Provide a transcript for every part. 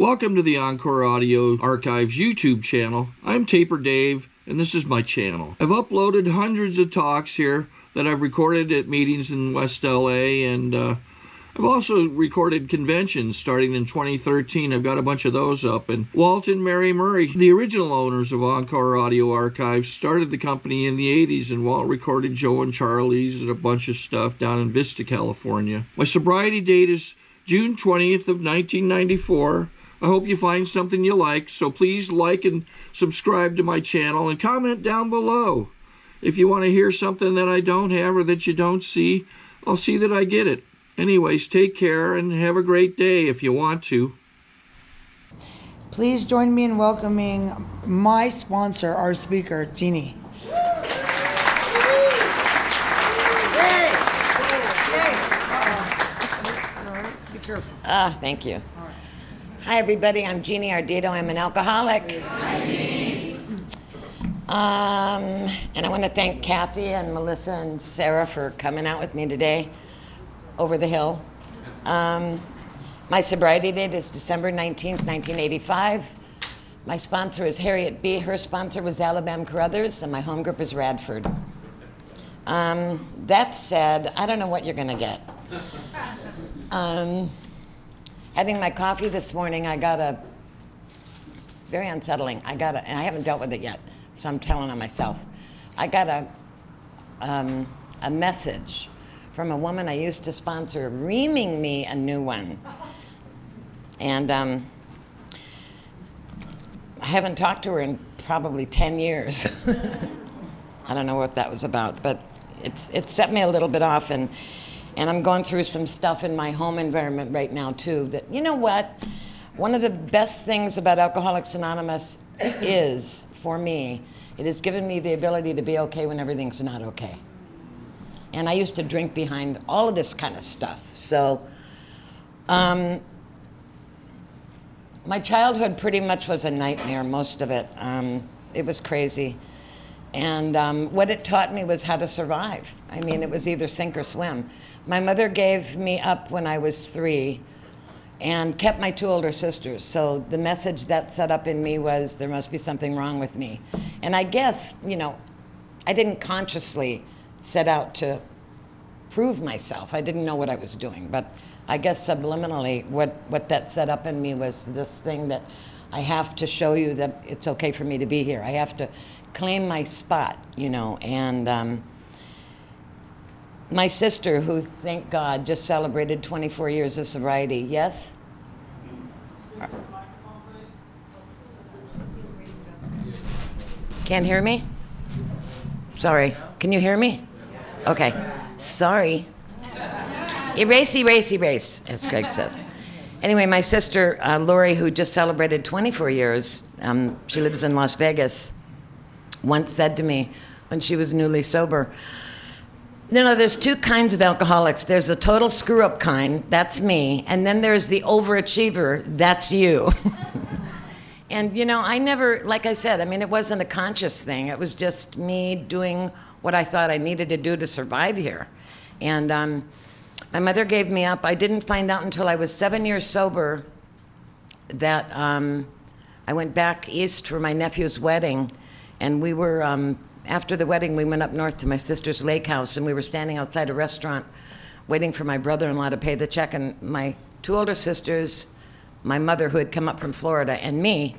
Welcome to the Encore Audio Archives YouTube channel. I'm Taper Dave, and this is my channel. I've uploaded hundreds of talks here that I've recorded at meetings in West LA, and I've also recorded conventions starting in 2013. I've got a bunch of those up. And Walt and Mary Murray, the original owners of Encore Audio Archives, started the company in the 80s, and Walt recorded Joe and Charlie's and a bunch of stuff down in Vista, California. My sobriety date is June 20th of 1994. I hope you find something you like, so please like and subscribe to my channel and comment down below. If you want to hear something that I don't have or that you don't see, I'll see that I get it. Anyways, take care and have a great day if you want to. Please join me in welcoming my sponsor, our speaker, Jeannie. Be careful. Thank you. Hi, everybody. I'm Jeannie Ardito. I'm an alcoholic. Hi, Jeannie. And I want to thank Kathy and Melissa and Sarah for coming out with me today over the hill. My sobriety date is December 19th, 1985. My sponsor is Harriet B. Her sponsor was Alabama Carruthers, and my home group is Radford. That said, I don't know what you're going to get. Having my coffee this morning, I got a very unsettling. And I haven't dealt with it yet, so I'm telling on myself. I got a message from a woman I used to sponsor, reaming me a new one. And I haven't talked to her in probably 10 years. I don't know what that was about, but it set me a little bit off, and I'm going through some stuff in my home environment right now, too, that, you know what? One of the best things about Alcoholics Anonymous is, for me, it has given me the ability to be okay when everything's not okay. And I used to drink behind all of this kind of stuff. So my childhood pretty much was a nightmare, most of it. It was crazy. And what it taught me was how to survive. I mean, it was either sink or swim. My mother gave me up when I was 3 and kept my 2 older sisters. So the message that set up in me was there must be something wrong with me. And I guess, you know, I didn't consciously set out to prove myself. I didn't know what I was doing. But I guess subliminally what that set up in me was this thing that I have to show you that it's okay for me to be here. I have to claim my spot, you know. And my sister, who, thank God, just celebrated 24 years of sobriety. Yes? Can't hear me? Sorry. Can you hear me? Okay. Sorry. Erase, erase, erase, as Greg says. Anyway, my sister, Lori, who just celebrated 24 years, she lives in Las Vegas, once said to me when she was newly sober, you know, there's 2 kinds of alcoholics. There's the total screw-up kind, that's me, and then there's the overachiever, that's you. And, you know, I never, like I said, I mean, it wasn't a conscious thing. It was just me doing what I thought I needed to do to survive here. And my mother gave me up. I didn't find out until I was 7 years sober that I went back east for my nephew's wedding, and we were, after the wedding, we went up north to my sister's lake house, and we were standing outside a restaurant waiting for my brother-in-law to pay the check, and my 2 older sisters, my mother, who had come up from Florida, and me,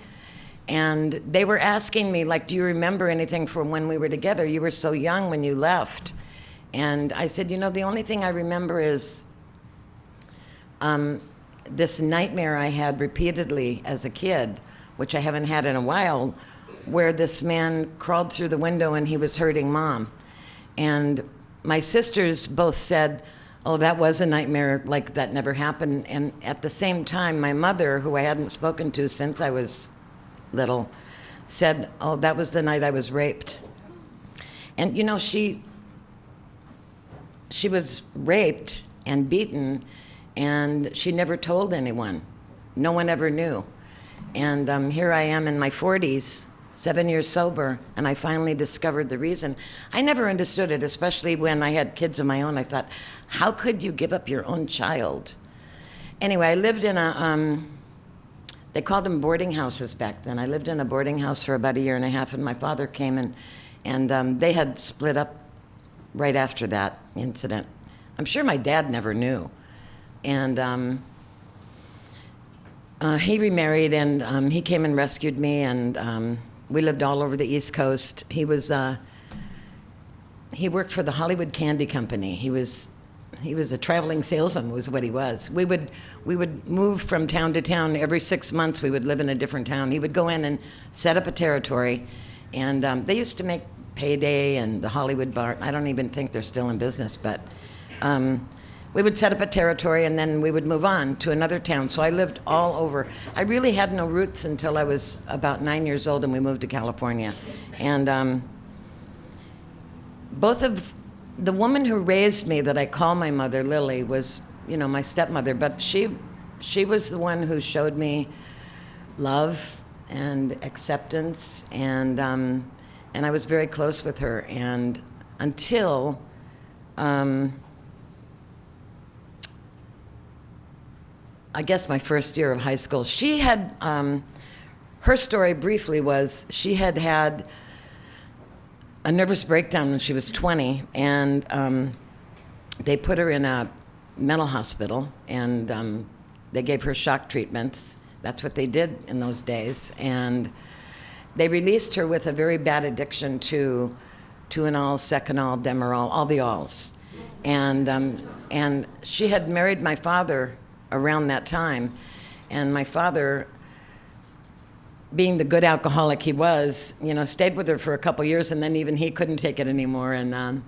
and they were asking me, like, do you remember anything from when we were together? You were so young when you left. And I said, you know, the only thing I remember is this nightmare I had repeatedly as a kid, which I haven't had in a while, where this man crawled through the window and he was hurting Mom. And my sisters both said, oh, that was a nightmare, like that never happened. And at the same time, my mother, who I hadn't spoken to since I was little, said, oh, that was the night I was raped. And you know, she was raped and beaten, and she never told anyone. No one ever knew. And here I am in my 40s, 7 years sober, and I finally discovered the reason. I never understood it, especially when I had kids of my own. I thought, how could you give up your own child? Anyway, I lived in a they called them boarding houses back then. I lived in a boarding house for about a year and a half, and my father came and they had split up right after that incident. I'm sure my dad never knew. And he remarried, and he came and rescued me, and we lived all over the East Coast. He worked for the Hollywood Candy Company. He was a traveling salesman, was what he was. We would move from town to town. Every 6 months, we would live in a different town. He would go in and set up a territory, and they used to make Payday and the Hollywood Bar. I don't even think they're still in business, but we would set up a territory, and then we would move on to another town. So I lived all over. I really had no roots until I was about 9 years old, and we moved to California. And both of the woman who raised me, that I call my mother, Lily, was, my stepmother, but she was the one who showed me love and acceptance, and I was very close with her. And until I guess my first year of high school, she had, her story briefly was she had had a nervous breakdown when she was 20, and they put her in a mental hospital, and they gave her shock treatments. That's what they did in those days. And they released her with a very bad addiction to Tuinal, Seconal, Demerol, all the alls. And she had married my father around that time, and my father, being the good alcoholic he was, stayed with her for a couple years, and then even he couldn't take it anymore, and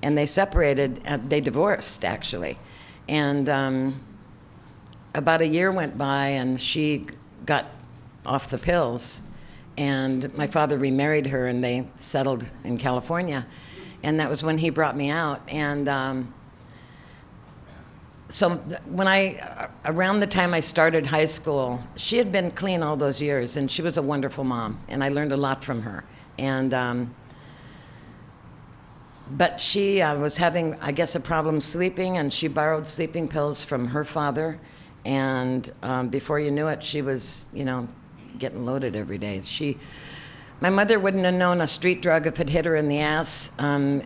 they separated. They divorced, actually, and about a year went by, and she got off the pills, and my father remarried her, and they settled in California, and that was when he brought me out. And so when around the time I started high school, she had been clean all those years, and she was a wonderful mom, and I learned a lot from her. And but she was having, I guess, a problem sleeping, and she borrowed sleeping pills from her father, and before you knew it, she was, getting loaded every day. My mother wouldn't have known a street drug if it hit her in the ass.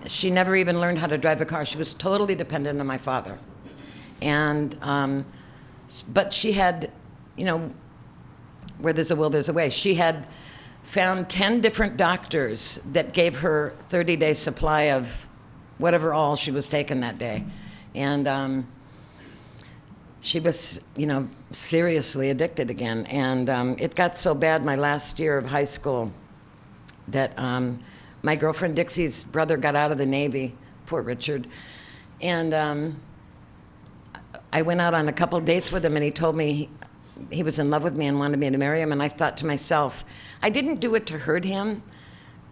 She never even learned how to drive a car. She was totally dependent on my father. And, but she had, where there's a will, there's a way. She had found 10 different doctors that gave her 30-day supply of whatever all she was taking that day. And she was, seriously addicted again. And it got so bad my last year of high school that my girlfriend Dixie's brother got out of the Navy, poor Richard. And I went out on a couple dates with him, and he told me he was in love with me and wanted me to marry him. And I thought to myself, I didn't do it to hurt him,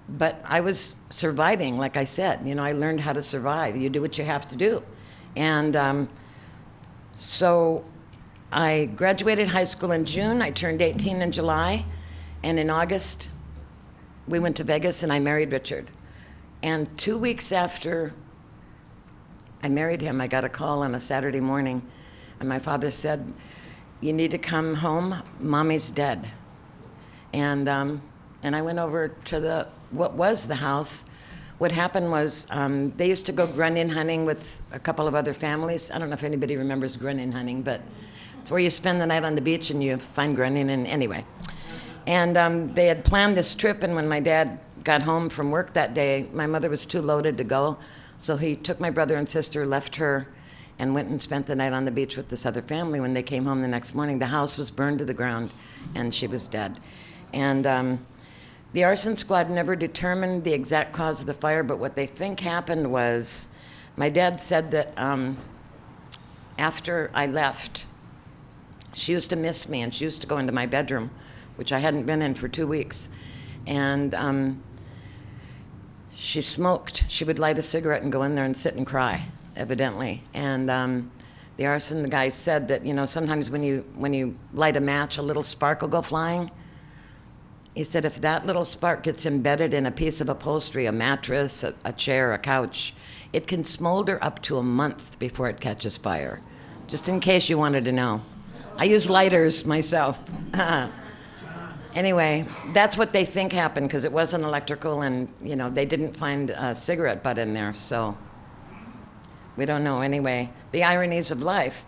but I was surviving, like I said. I learned how to survive. You do what you have to do. And so I graduated high school in June. I turned 18 in July. And in August, we went to Vegas, and I married Richard. And 2 weeks after I married him, I got a call on a Saturday morning, and my father said, "You need to come home, Mommy's dead." And I went over to what was the house. What happened was they used to go grunion hunting with a couple of other families. I don't know if anybody remembers grunion hunting, but it's where you spend the night on the beach and you find grunion, and anyway. And they had planned this trip, and when my dad got home from work that day, my mother was too loaded to go. So he took my brother and sister, left her, and went and spent the night on the beach with this other family. When they came home the next morning, the house was burned to the ground, and she was dead. And the arson squad never determined the exact cause of the fire, but what they think happened was my dad said that after I left, she used to miss me, and she used to go into my bedroom, which I hadn't been in for 2 weeks. And she smoked. She would light a cigarette and go in there and sit and cry, evidently. And the arson guy said that, sometimes when you light a match, a little spark will go flying. He said if that little spark gets embedded in a piece of upholstery, a mattress, a chair, a couch, it can smolder up to a month before it catches fire. Just in case you wanted to know. I use lighters myself. Anyway, that's what they think happened because it wasn't electrical, and they didn't find a cigarette butt in there, so we don't know. Anyway, the ironies of life,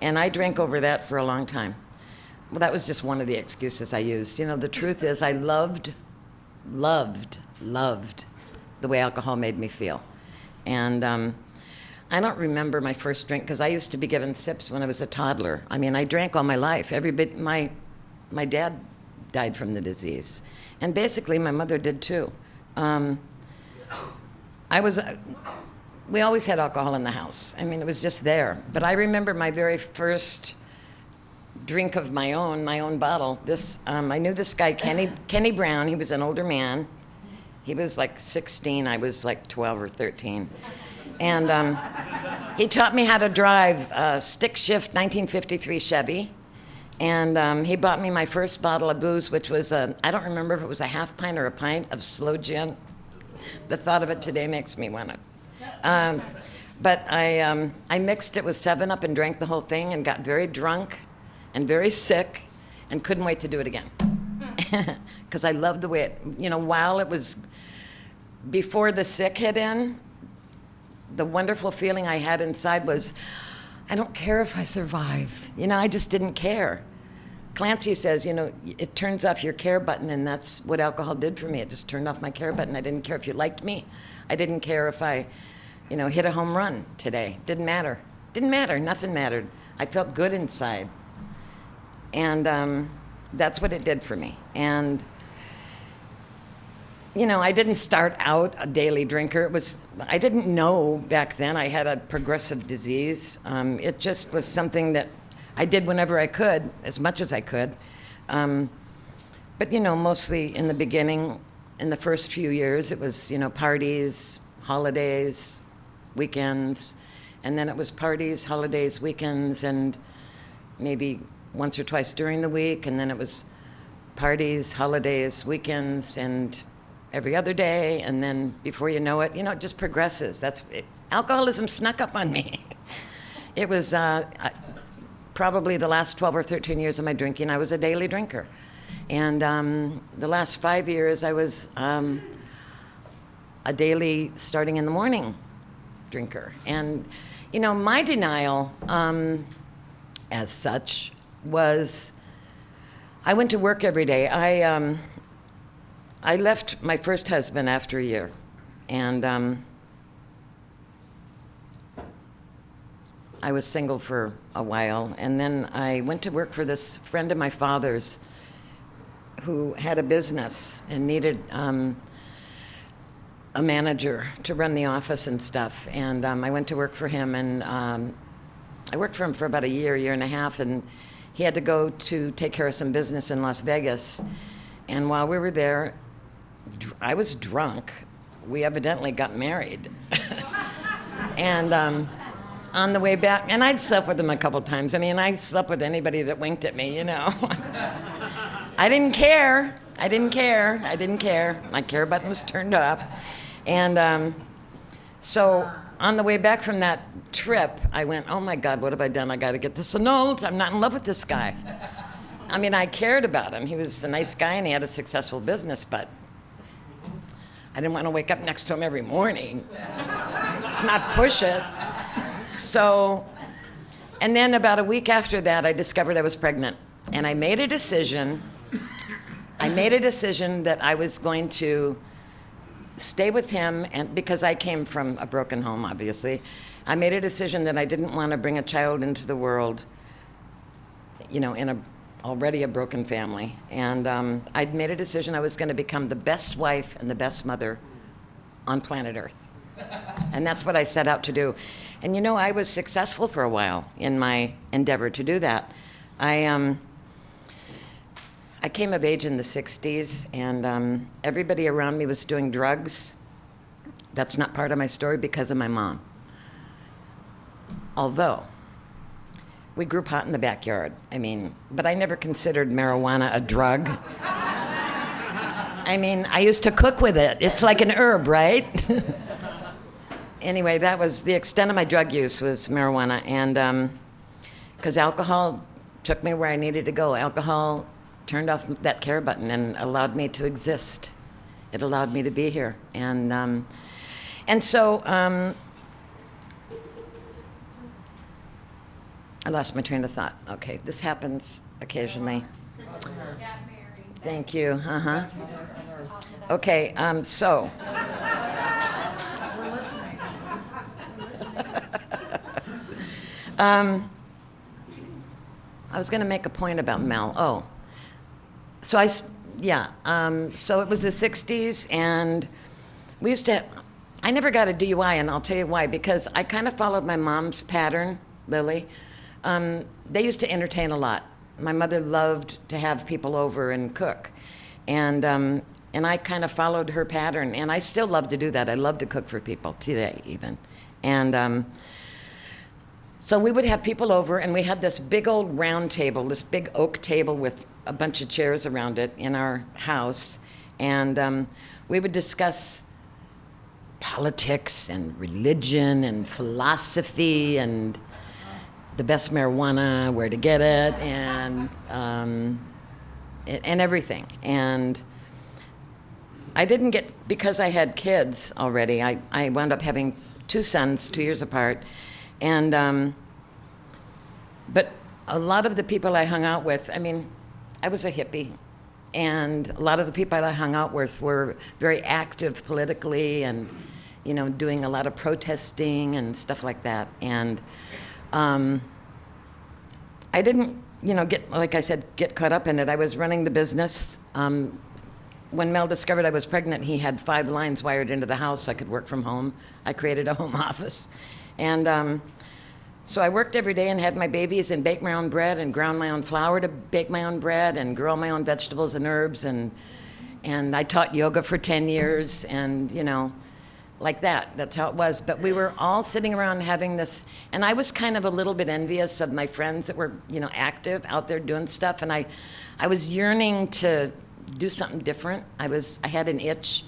and I drank over that for a long time. Well, that was just one of the excuses I used. The truth is I loved the way alcohol made me feel, and I don't remember my first drink because I used to be given sips when I was a toddler. I mean, I drank all my life. My dad died from the disease, and basically my mother did too. We always had alcohol in the house. I mean, it was just there. But I remember my very first drink of my own bottle. I knew this guy, Kenny Brown. He was an older man. He was like 16. I was like 12 or 13. And he taught me how to drive a stick shift 1953 Chevy. And he bought me my first bottle of booze, which was I don't remember if it was a half pint or a pint of sloe gin. The thought of it today makes me want to. But I mixed it with 7-Up and drank the whole thing and got very drunk and very sick and couldn't wait to do it again. Because I loved the way it, while it was, before the sick hit in, the wonderful feeling I had inside was, I don't care if I survive. I just didn't care. Clancy says, it turns off your care button, and that's what alcohol did for me. It just turned off my care button. I didn't care if you liked me. I didn't care if I, hit a home run today. Didn't matter. Nothing mattered. I felt good inside. And that's what it did for me. And, I didn't start out a daily drinker. I didn't know back then I had a progressive disease. It just was something that I did whenever I could, as much as I could. But, mostly in the beginning, in the first few years, it was, parties, holidays, weekends. And then it was parties, holidays, weekends, and maybe once or twice during the week. And then it was parties, holidays, weekends, and every other day. And then before you know it, it just progresses. Alcoholism snuck up on me. It was probably the last 12 or 13 years of my drinking, I was a daily drinker. And the last 5 years, I was a daily, starting in the morning, drinker. And, my denial, as such, was I went to work every day. I left my first husband after a year. And I was single for a while, and then I went to work for this friend of my father's who had a business and needed a manager to run the office and stuff. And I went to work for him, and I worked for him for about a year and a half, and he had to go to take care of some business in Las Vegas. And while we were there, I was drunk. We evidently got married. And on the way back, and I'd slept with him a couple times. I mean, I slept with anybody that winked at me, I didn't care. My care button was turned off. And so on the way back from that trip, I went, oh my God, what have I done? I got to get this annulled. I'm not in love with this guy. I mean, I cared about him. He was a nice guy and he had a successful business, but I didn't want to wake up next to him every morning. Let's not push it. So, and then about a week after that, I discovered I was pregnant. And I made a decision that I was going to stay with him, and because I came from a broken home, obviously. I made a decision that I didn't want to bring a child into the world, in already a broken family. And I'd made a decision I was going to become the best wife and the best mother on planet Earth. And that's what I set out to do. And I was successful for a while in my endeavor to do that. I came of age in the 60s, and everybody around me was doing drugs. That's not part of my story because of my mom. Although, we grew pot in the backyard. But I never considered marijuana a drug. I used to cook with it. It's like an herb, right? Anyway, that was the extent of my drug use was marijuana. And because alcohol took me where I needed to go. Alcohol turned off that care button and allowed me to exist. It allowed me to be here. And so I lost my train of thought. Okay, this happens occasionally. Thank you. Uh-huh. Okay, so. I was going to make a point about Mel. Oh, so so it was the 60s, and we used to, I never got a DUI, and I'll tell you why, because I kind of followed my mom's pattern, Lily. They used to entertain a lot. My mother loved to have people over and cook, and I kind of followed her pattern, and I still love to do that. I love to cook for people today, even, and so we would have people over, and we had this big old round table, this big oak table with a bunch of chairs around it in our house, and we would discuss politics and religion and philosophy and the best marijuana, where to get it, and everything. And I didn't get, because I had kids already, I wound up having 2 sons, 2 years apart, and but a lot of the people I hung out with, I mean, I was a hippie, and a lot of the people I hung out with were very active politically and, you know, doing a lot of protesting and stuff like that. And I didn't, you know, get caught up in it. I was running the business. When Mel discovered I was pregnant, he had 5 lines wired into the house so I could work from home. I created a home office. And so I worked every day and had my babies and baked my own bread and ground my own flour to bake my own bread and grow my own vegetables and herbs. And I taught yoga for 10 years and, you know, like that. That's how it was. But we were all sitting around having this, and I was kind of a little bit envious of my friends that were, you know, active out there doing stuff. And I was yearning to do something different. I had an itch.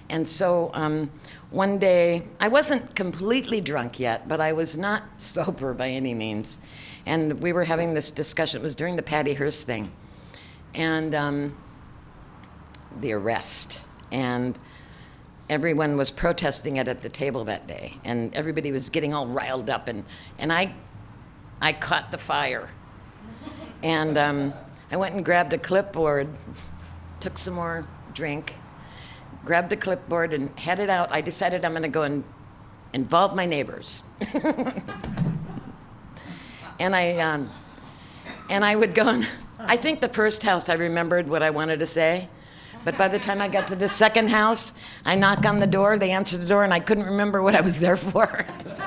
And so one day, I wasn't completely drunk yet, but I was not sober by any means. And we were having this discussion. It was during the Patty Hearst thing. And the arrest. And everyone was protesting it at the table that day. And everybody was getting all riled up. And I caught the fire. And I went and grabbed a clipboard, took some more drink, grabbed the clipboard and headed out. I decided I'm going to go and involve my neighbors. And I would go and, I think the first house I remembered what I wanted to say, but by the time I got to the second house, I knock on the door, they answer the door, and I couldn't remember what I was there for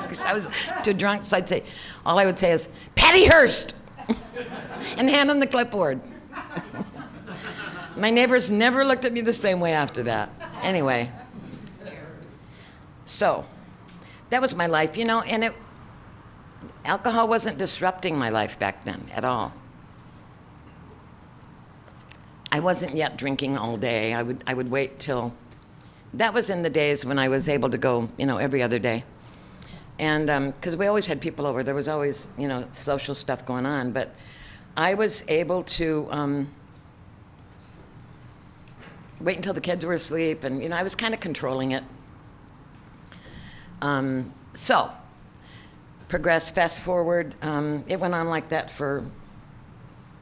because I was too drunk. So all I would say is, Patty Hearst, and hand them the clipboard. My neighbors never looked at me the same way after that. Anyway, so that was my life, you know, and alcohol wasn't disrupting my life back then at all. I wasn't yet drinking all day. I would wait till, that was in the days when I was able to go, you know, every other day. And because we always had people over, there was always, you know, social stuff going on, but I was able to wait until the kids were asleep, and, you know, I was kind of controlling it. So, fast forward, it went on like that for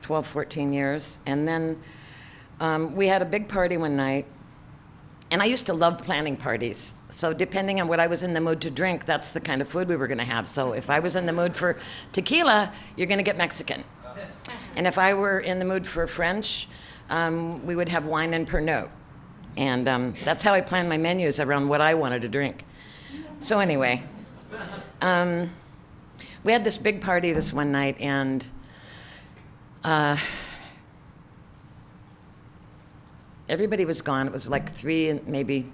12, 14 years, and then we had a big party one night, and I used to love planning parties. So depending on what I was in the mood to drink, that's the kind of food we were gonna have. So if I was in the mood for tequila, you're gonna get Mexican. And if I were in the mood for French, we would have wine and Pernod. And that's how I planned my menus around what I wanted to drink. So anyway, we had this big party this one night, and everybody was gone. It was like 3, maybe,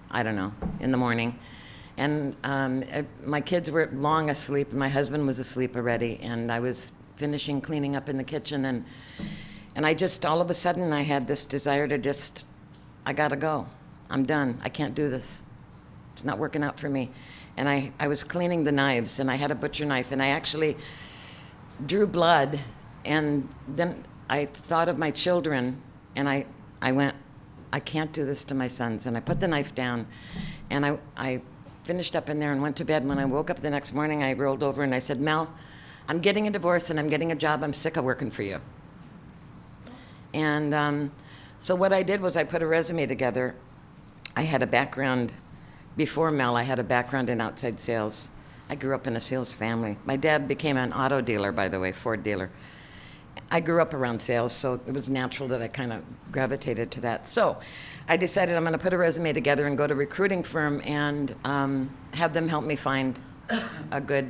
I don't know, in the morning. And my kids were long asleep, and my husband was asleep already, and I was finishing cleaning up in the kitchen, and I just, all of a sudden, I had this desire to just, I gotta go. I'm done. I can't do this. It's not working out for me. And I was cleaning the knives, and I had a butcher knife, and I actually drew blood And then I thought of my children, and I went, I can't do this to my sons. And I put the knife down, and I finished up in there and went to bed. When I woke up the next morning, I rolled over and I said, Mel, I'm getting a divorce and I'm getting a job. I'm sick of working for you. And so what I did was I put a resume together. I had a background, before Mel, I had a background in outside sales. I grew up in a sales family. My dad became an auto dealer, by the way, Ford dealer. I grew up around sales, so it was natural that I kind of gravitated to that. So I decided I'm going to put a resume together and go to a recruiting firm and have them help me find a good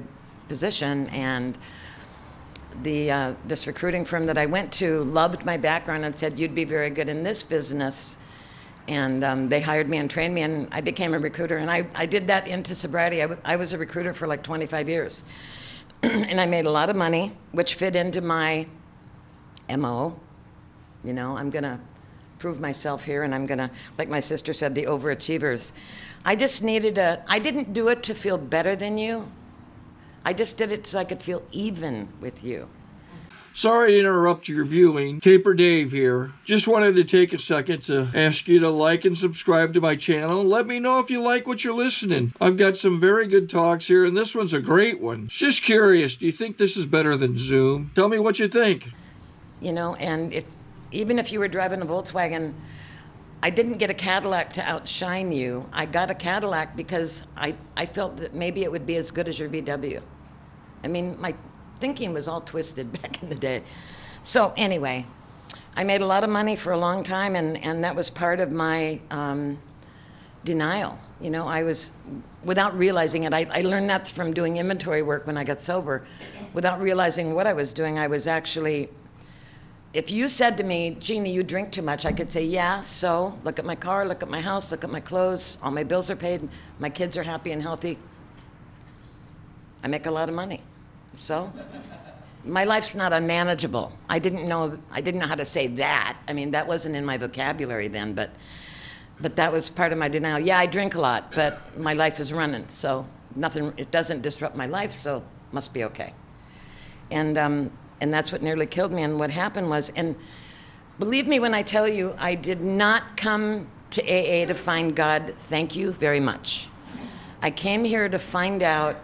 position. And this recruiting firm that I went to loved my background and said, you'd be very good in this business. And they hired me and trained me, and I became a recruiter. And I did that into sobriety. I was a recruiter for like 25 years. And I made a lot of money, which fit into my MO. You know, I'm going to prove myself here, and I'm going to, like my sister said, the overachievers. I just needed I didn't do it to feel better than you. I just did it so I could feel even with you. Sorry to interrupt your viewing. Taper Dave here. Just wanted to take a second to ask you to like and subscribe to my channel. Let me know if you like what you're listening. I've got some very good talks here, and this one's a great one. Just curious, do you think this is better than Zoom? Tell me what you think. You know, and even if you were driving a Volkswagen, I didn't get a Cadillac to outshine you. I got a Cadillac because I felt that maybe it would be as good as your VW. I mean, my thinking was all twisted back in the day. So anyway, I made a lot of money for a long time, and that was part of my denial. You know, I was, without realizing it, I learned that from doing inventory work when I got sober. Without realizing what I was doing, I was actually, if you said to me, Jeannie, you drink too much, I could say, yeah, so look at my car, look at my house, look at my clothes, all my bills are paid, my kids are happy and healthy. I make a lot of money. So my life's not unmanageable. I didn't know how to say that. I mean, that wasn't in my vocabulary then, but that was part of my denial. Yeah, I drink a lot, but my life is running, so nothing, it doesn't disrupt my life, so must be okay. And that's what nearly killed me. And what happened was, and believe me when I tell you, I did not come to AA to find God. Thank you very much. I came here to find out,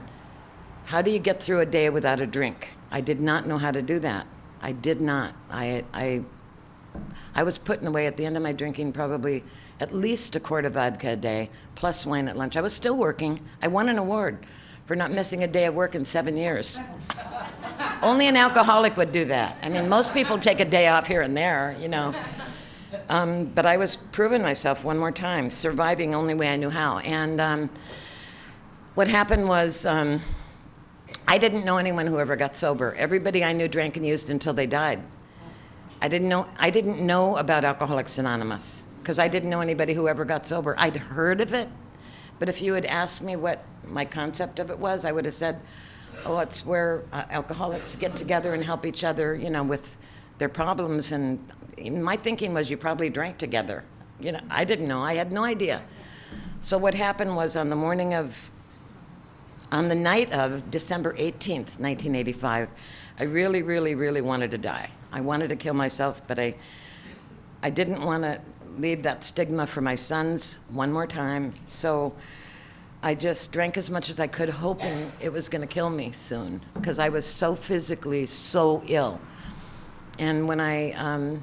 how do you get through a day without a drink? I did not know how to do that. I did not. I was putting away at the end of my drinking probably at least a quart of vodka a day, plus wine at lunch. I was still working. I won an award for not missing a day of work in 7 years. Only an alcoholic would do that. I mean, most people take a day off here and there, you know. But I was proving myself one more time, surviving only way I knew how. And what happened was, I didn't know anyone who ever got sober. Everybody I knew drank and used until they died. I didn't know about Alcoholics Anonymous because I didn't know anybody who ever got sober. I'd heard of it, but if you had asked me what my concept of it was, I would have said, oh, it's where alcoholics get together and help each other, you know, with their problems. And my thinking was you probably drank together. You know, I didn't know. I had no idea. So what happened was on the night of December 18th, 1985, I really, really, really wanted to die. I wanted to kill myself, but I didn't want to leave that stigma for my sons one more time. So I just drank as much as I could, hoping it was going to kill me soon, because I was so physically so ill. And when I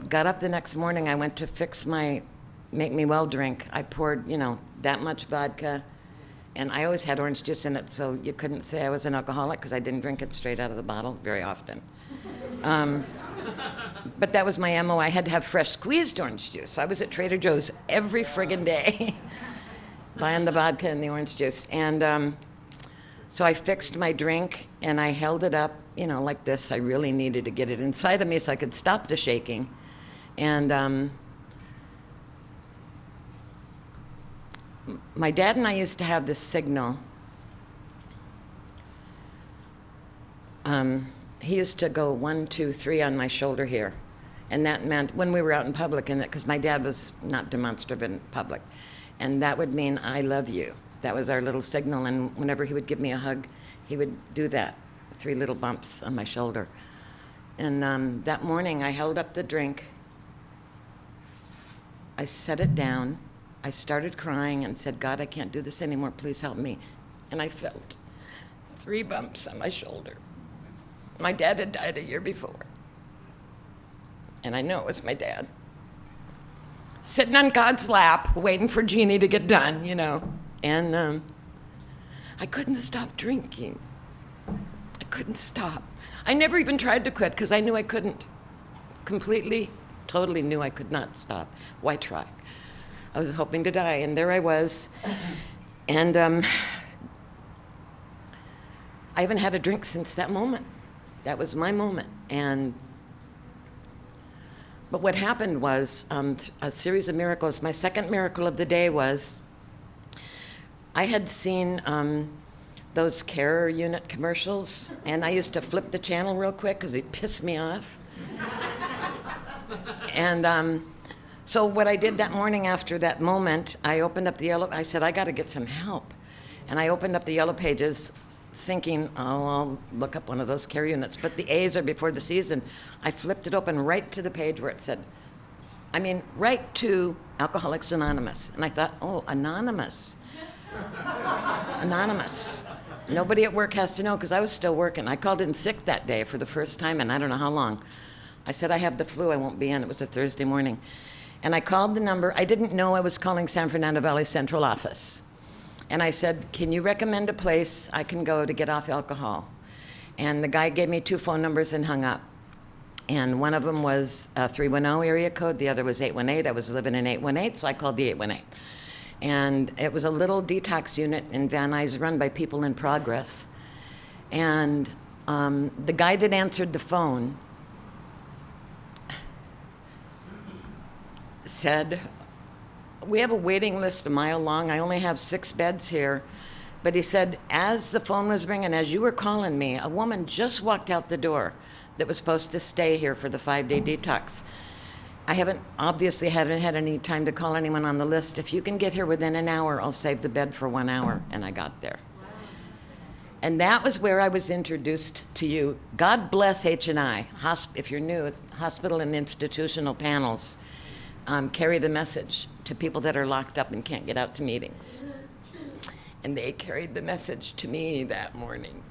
got up the next morning, I went to fix my make me well drink. I poured, you know, that much vodka. And I always had orange juice in it, so you couldn't say I was an alcoholic because I didn't drink it straight out of the bottle very often. But that was my MO. I had to have fresh squeezed orange juice. I was at Trader Joe's every friggin' day buying the vodka and the orange juice. And so I fixed my drink, and I held it up, you know, like this. I really needed to get it inside of me so I could stop the shaking. And my dad and I used to have this signal. He used to go 1, 2, 3 on my shoulder here. And that meant when we were out in public, and because my dad was not demonstrative in public. And that would mean, I love you. That was our little signal. And whenever he would give me a hug, he would do that, 3 little bumps on my shoulder. And that morning, I held up the drink. I set it down. I started crying and said, God, I can't do this anymore. Please help me. And I felt 3 bumps on my shoulder. My dad had died a year before. And I know it was my dad. Sitting on God's lap, waiting for Jeannie to get done, you know. And I couldn't stop drinking. I couldn't stop. I never even tried to quit because I knew I couldn't. Completely, totally knew I could not stop. Why try? I was hoping to die, and there I was. And I haven't had a drink since that moment. That was my moment. But what happened was a series of miracles. My second miracle of the day was I had seen those care unit commercials, and I used to flip the channel real quick because it pissed me off. And so what I did that morning after that moment, I opened up the I said, I got to get some help. And I opened up the yellow pages thinking, oh, I'll look up one of those care units. But the A's are before the C's, and I flipped it open right to the page where it said, right to Alcoholics Anonymous. And I thought, oh, anonymous. Anonymous. Nobody at work has to know because I was still working. I called in sick that day for the first time in I don't know how long. I said, I have the flu, I won't be in. It was a Thursday morning. And I called the number. I didn't know I was calling San Fernando Valley Central Office. And I said, can you recommend a place I can go to get off alcohol? And the guy gave me 2 phone numbers and hung up. And one of them was a 310 area code. The other was 818. I was living in 818, so I called the 818. And it was a little detox unit in Van Nuys run by People in Progress. And the guy that answered the phone said, we have a waiting list a mile long. I only have 6 beds here. But he said, as the phone was ringing, as you were calling me, a woman just walked out the door that was supposed to stay here for the 5-day detox. I obviously haven't had any time to call anyone on the list. If you can get here within an hour, I'll save the bed for 1 hour. And I got there. And that was where I was introduced to you. God bless H&I. If you're new, hospital and institutional panels carry the message to people that are locked up and can't get out to meetings. And they carried the message to me that morning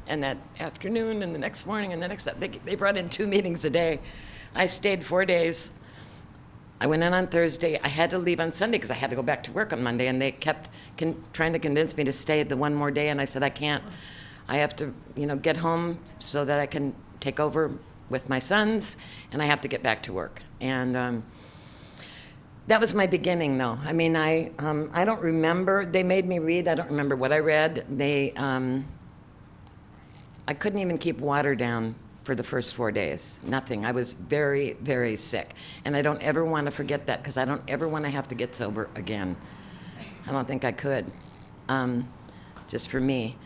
and that afternoon and the next morning and the next. They brought in 2 meetings a day. I stayed 4 days. I went in on Thursday. I had to leave on Sunday because I had to go back to work on Monday, and they kept trying to convince me to stay the one more day, and I said, I can't. I have to, get home so that I can take over with my sons, and I have to get back to work. And that was my beginning, though. I mean, I don't remember. They made me read. I don't remember what I read. I couldn't even keep water down for the first 4 days. Nothing. I was very, very sick. And I don't ever want to forget that because I don't ever want to have to get sober again. I don't think I could. Just for me.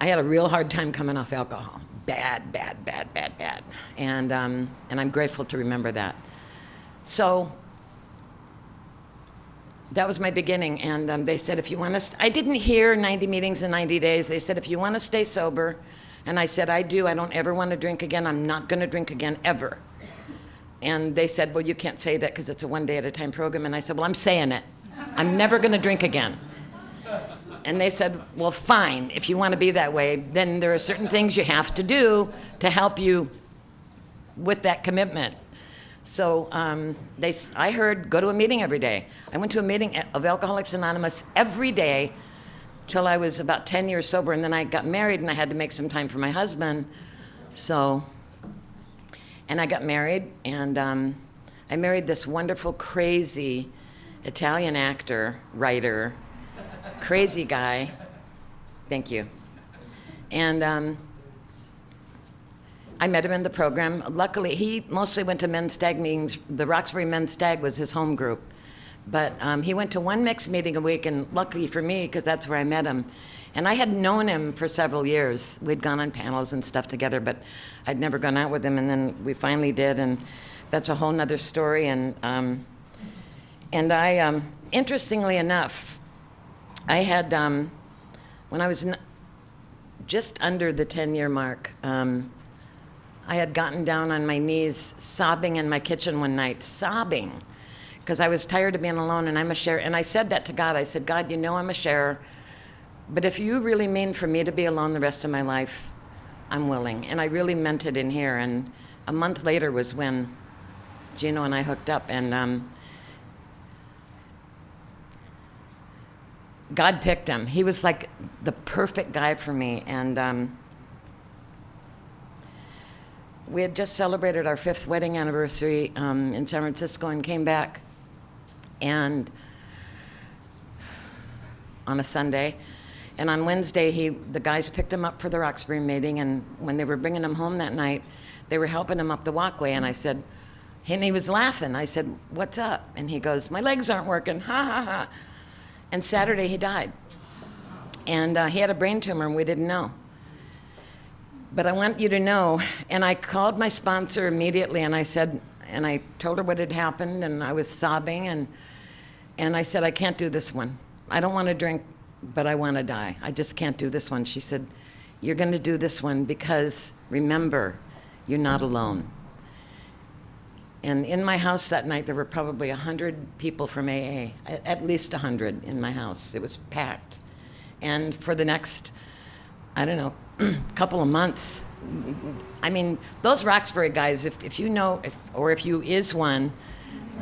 I had a real hard time coming off alcohol. Bad, bad, bad, bad, bad. And I'm grateful to remember that. So that was my beginning, and they said, if you want to, I didn't hear 90 meetings in 90 days. They said, if you want to stay sober, and I said, I do. I don't ever want to drink again. I'm not going to drink again, ever. And they said, well, you can't say that because it's a 1-day-at-a-time program. And I said, well, I'm saying it. I'm never going to drink again. And they said, well, fine. If you want to be that way, then there are certain things you have to do to help you with that commitment. So I heard, go to a meeting every day. I went to a meeting of Alcoholics Anonymous every day till I was about 10 years sober, and then I got married, and I had to make some time for my husband. And I got married, and I married this wonderful, crazy Italian actor, writer, crazy guy. Thank you. And I met him in the program. Luckily, he mostly went to men's stag meetings. The Roxbury Men's Stag was his home group. But he went to 1 mixed meeting a week, and lucky for me, because that's where I met him. And I had known him for several years. We'd gone on panels and stuff together, but I'd never gone out with him, and then we finally did, and that's a whole nother story. And I, interestingly enough, I had, when I was just under the 10-year mark, I had gotten down on my knees, sobbing in my kitchen one night, sobbing, because I was tired of being alone, and I'm a sharer. And I said that to God. I said, God, you know I'm a sharer, but if you really mean for me to be alone the rest of my life, I'm willing. And I really meant it in here. And a month later was when Gino and I hooked up, and God picked him. He was like the perfect guy for me. And we had just celebrated our 5th wedding anniversary in San Francisco and came back, and on a Sunday. And on Wednesday, the guys picked him up for the Roxbury meeting, and when they were bringing him home that night, they were helping him up the walkway, and I said, and he was laughing. I said, what's up? And he goes, my legs aren't working, ha, ha, ha. And Saturday, he died. And he had a brain tumor, and we didn't know. But I want you to know, and I called my sponsor immediately, and I said, and I told her what had happened, and I was sobbing, and I said, I can't do this one. I don't want to drink, but I want to die. I just can't do this one. She said, you're going to do this one because, remember, you're not alone. And in my house that night, there were probably 100 people from AA, at least 100 in my house. It was packed. And for the next, I don't know, couple of months, I mean, those Roxbury guys, if you know, or if you is one,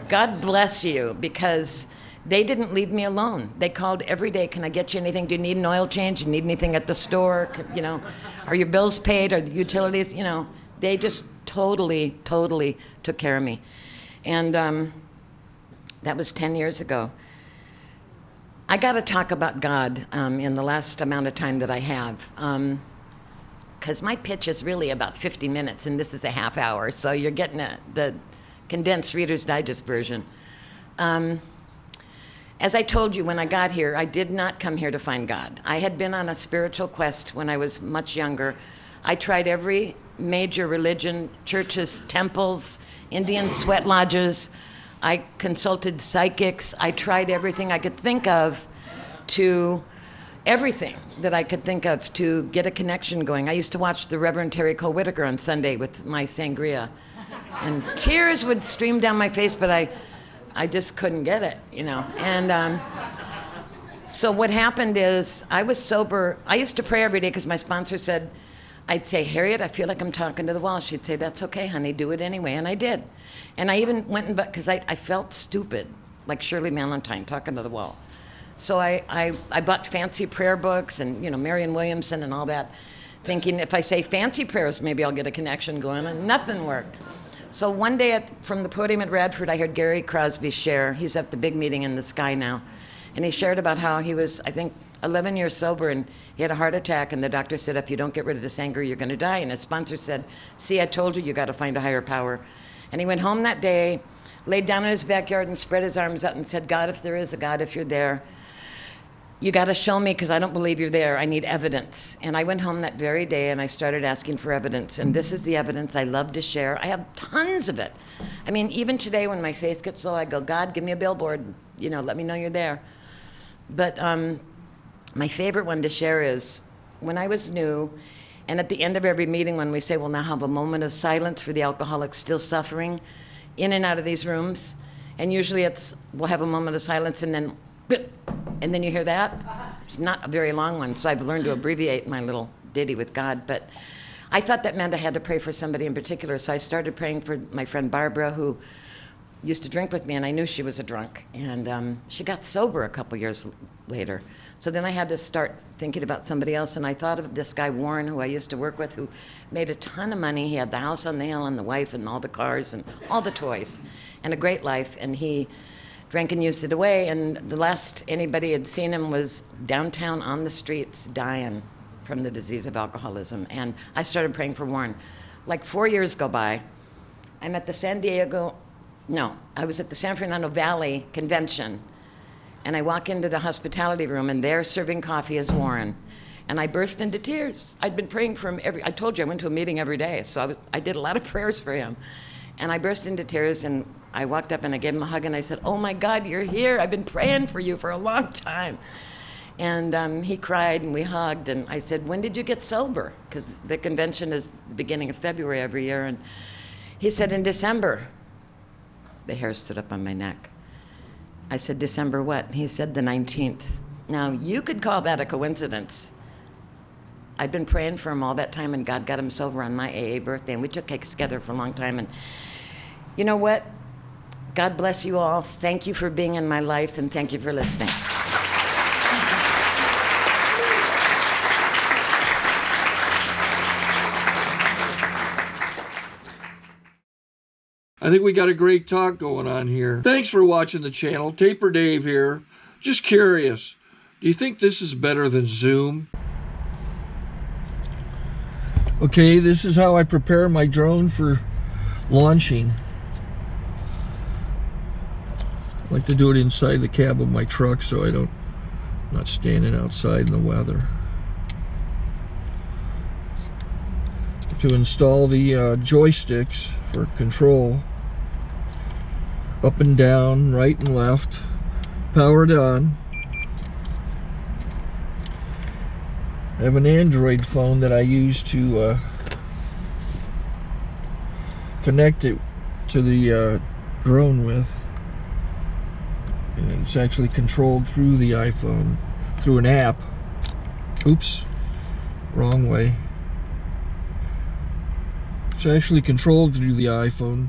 God bless you, because they didn't leave me alone. They called every day, can I get you anything? Do you need an oil change? Do you need anything at the store? You know, are your bills paid? Are the utilities, you know? They just totally took care of me. And that was 10 years ago. I got to talk about God in the last amount of time that I have. Because my pitch is really about 50 minutes, and this is a half hour, so you're getting the condensed Reader's Digest version. As I told you when I got here, I did not come here to find God. I had been on a spiritual quest when I was much younger. I tried every major religion, churches, temples, Indian sweat lodges. I consulted psychics. I tried everything I could think of everything that I could think of to get a connection going. I used to watch the Reverend Terry Cole Whitaker on Sunday with my sangria, and tears would stream down my face, but I just couldn't get it, you know. And so what happened is I was sober. I used to pray every day because my sponsor said, I'd say, Harriet, I feel like I'm talking to the wall. She'd say, that's okay, honey, do it anyway. And I did. And I even went and, because I felt stupid, like Shirley Valentine, talking to the wall. So I bought fancy prayer books and, you know, Marion Williamson and all that, thinking if I say fancy prayers, maybe I'll get a connection going, and nothing worked. So one day from the podium at Radford, I heard Gary Crosby share. He's at the big meeting in the sky now. And he shared about how he was, I think, 11 years sober, and he had a heart attack, and the doctor said, if you don't get rid of this anger, you're going to die. And his sponsor said, see, I told you got to find a higher power. And he went home that day, laid down in his backyard and spread his arms out and said, God, if there is a God, if you're there, you got to show me, because I don't believe you're there. I need evidence. And I went home that very day, and I started asking for evidence. And this is the evidence I love to share. I have tons of it. I mean, even today when my faith gets low, I go, God, give me a billboard. You know, let me know you're there. But my favorite one to share is when I was new, and at the end of every meeting when we say, we'll now have a moment of silence for the alcoholics still suffering, in and out of these rooms, and usually we'll have a moment of silence, and then you hear that. It's not a very long one, so I've learned to abbreviate my little ditty with God, but I thought that meant I had to pray for somebody in particular, so I started praying for my friend Barbara, who used to drink with me, and I knew she was a drunk, and she got sober a couple years later. So then I had to start thinking about somebody else, and I thought of this guy Warren, who I used to work with, who made a ton of money. He had the house on the hill and the wife and all the cars and all the toys and a great life, and he drank and used it away, and the last anybody had seen him was downtown on the streets dying from the disease of alcoholism. And I started praying for Warren. Like 4 years go by, I'm at the I was at the San Fernando Valley convention, and I walk into the hospitality room, and there serving coffee is Warren. And I burst into tears. I'd been praying for him I told you I went to a meeting every day, so I did a lot of prayers for him. And I burst into tears, and I walked up and I gave him a hug, and I said, oh my God, you're here. I've been praying for you for a long time. And he cried and we hugged, and I said, when did you get sober? Because the convention is the beginning of February every year. And he said, in December. The hair stood up on my neck. I said, December what? He said, the 19th. Now, you could call that a coincidence. I'd been praying for him all that time, and God got him sober on my AA birthday, and we took cakes together for a long time. And you know what? God bless you all. Thank you for being in my life, and thank you for listening. I think we got a great talk going on here. Thanks for watching the channel. Taper Dave here. Just curious, do you think this is better than Zoom? Okay, this is how I prepare my drone for launching. I like to do it inside the cab of my truck so I'm not standing outside in the weather. To install the joysticks for control, up and down, right and left, powered on. I have an Android phone that I use to connect it to the drone with. And it's actually controlled through the iPhone, through an app. Oops, wrong way. It's actually controlled through the iPhone,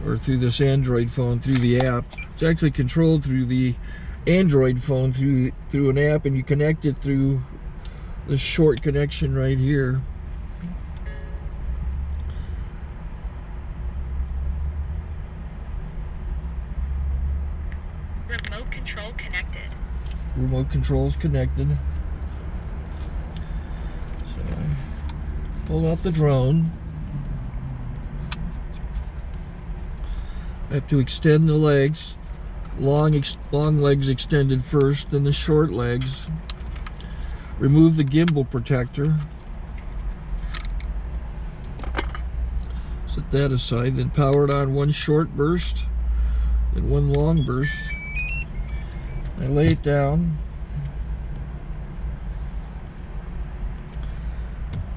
or through this Android phone, through the app. It's actually controlled through the Android phone, through an app, and you connect it through this short connection right here. Remote control connected. Remote control's connected. So I pull out the drone. I have to extend the legs. Long legs extended first, then the short legs. Remove the gimbal protector. Set that aside, then power it on one short burst, then one long burst. I lay it down.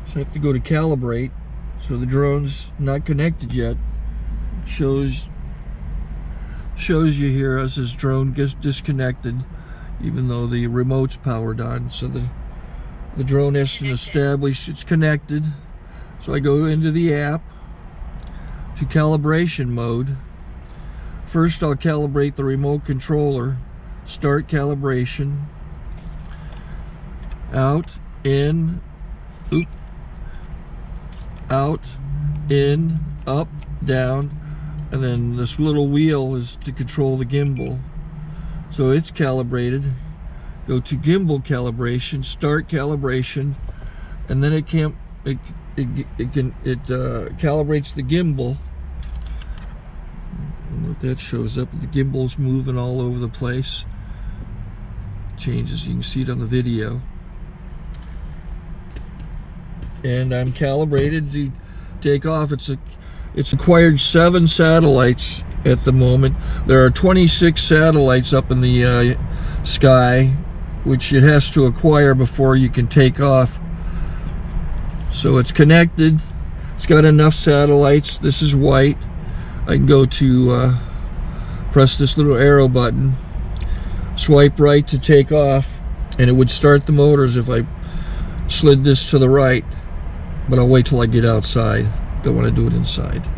So I have to go to calibrate. So the drone's not connected yet. It shows you here as this drone gets disconnected, even though the remote's powered on. So the drone has to establish it's connected. So I go into the app to calibration mode. First I'll calibrate the remote controller. Start calibration. Out, in, out, in, up, down, and then this little wheel is to control the gimbal. So it's calibrated. Go to gimbal calibration, start calibration, and then it calibrates the gimbal. I don't know if that shows up. The gimbal's moving all over the place. Changes, you can see it on the video. And I'm calibrated to take off. It's acquired 7 satellites at the moment. There are 26 satellites up in the sky, which it has to acquire before you can take off. So it's connected. It's got enough satellites. This is white. I can go to press this little arrow button, swipe right to take off, and it would start the motors if I slid this to the right. But I'll wait till I get outside. Don't want to do it inside.